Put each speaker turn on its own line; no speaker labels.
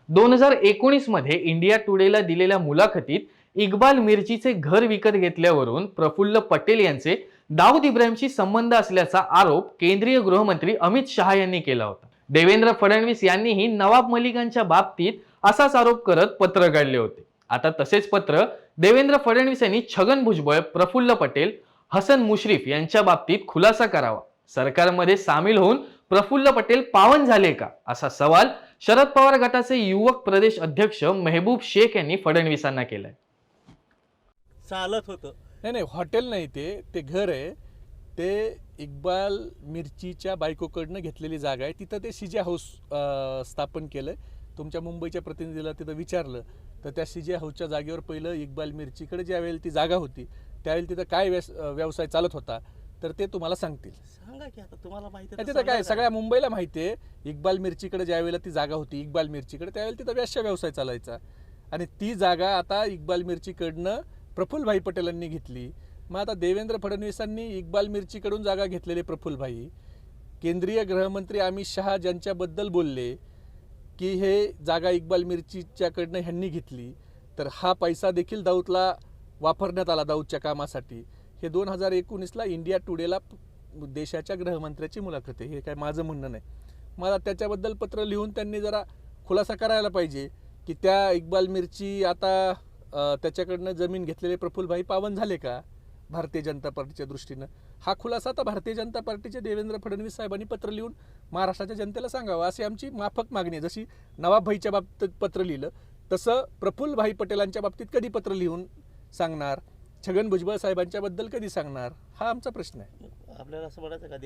2019 मध्ये इंडिया टुडेला दिलेल्या मुलाखतीत इक्बाल मिर्चीचे घर विकत घेतल्यावरून प्रफुल्ल पटेल यांचे दाऊद इब्राहिमशी संबंध असल्याचा आरोप केंद्रीय गृहमंत्री अमित शहा यांनी केला होता। देवेंद्र फडणवीस यांनीही नवाब मलिकांच्या बाबतीत असाच आरोप करत पत्र काढले होते। आता तसेच पत्र देवेंद्र फडणवीस यांनी छगन भुजबळ, प्रफुल्ल पटेल, हसन मुश्रीफ यांच्या बाबतीत खुलासा करावा, सरकारमध्ये सामील होऊन प्रफुल्ल पटेल पावन झाले का, असा सवाल शरद पवार गटाचे युवक प्रदेश अध्यक्ष मेहबूब शेख यांनी फडणवीसांना केलाय।
चालत होतं
नाही नाही, हॉटेल नाही, ते घर आहे। ते इक्बाल मिर्चीच्या बायकोकडनं घेतलेली जागा आहे। तिथं ते सीजे हाऊस स्थापन केलंय। तुमच्या मुंबईच्या प्रतिनिधीला तिथं विचारलं तर त्या सीजे हाऊसच्या जागेवर पहिलं इक्बाल मिर्चीकडे ज्यावेळेला ती जागा होती त्यावेळेला तिथं काय व्यवसाय चालत होता तर ते तुम्हाला सांगतील।
सांगा की आता तुम्हाला माहिती
नाही, तिथं काय सगळ्या मुंबईला माहिती आहे, इक्बाल मिर्चीकडे ज्यावेळेला ती जागा होती इक्बाल मिर्चीकडे त्यावेळेला तिथं वेश्या व्यवसाय चालायचा आणि ती जागा आता इक्बाल मिर्चीकडनं प्रफुल्लभाई पटेलांनी घेतली। मग आता देवेंद्र फडणवीसांनी इक्बाल मिर्चीकडून जागा घेतलेले प्रफुल्लभाई, केंद्रीय गृहमंत्री अमित शहा ज्यांच्याबद्दल बोलले की हे जागा इक्बाल मिर्चीच्याकडनं ह्यांनी घेतली, तर हा पैसा देखील दाऊदला वापरण्यात आला दाऊदच्या कामासाठी। हे 2019ला इंडिया टुडेला देशाच्या गृहमंत्र्याची मुलाखत आहे, हे काय माझं म्हणणं नाही। मला त्याच्याबद्दल पत्र लिहून त्यांनी जरा खुलासा करायला पाहिजे की त्या इक्बाल मिर्ची आता त्याच्याकडनं जमीन घेतलेले प्रफुल्लभाई पावन झाले का भारतीय जनता पार्टीच्या दृष्टीनं। हा खुलासा आता भारतीय जनता पार्टीचे देवेंद्र फडणवीस साहेबांनी पत्र लिहून महाराष्ट्राच्या जनतेला सांगावं अशी आमची माफक मागणी आहे। जशी नवाबभाईच्या बाबतीत पत्र लिहिलं तसं प्रफुल्लभाई पटेलांच्या बाबतीत कधी पत्र लिहून सांगणार, छगन भुजबळ साहेबांच्या बद्दल कधी सांगणार, हा आमचा प्रश्न आहे।
आपल्याला असं म्हणायचं का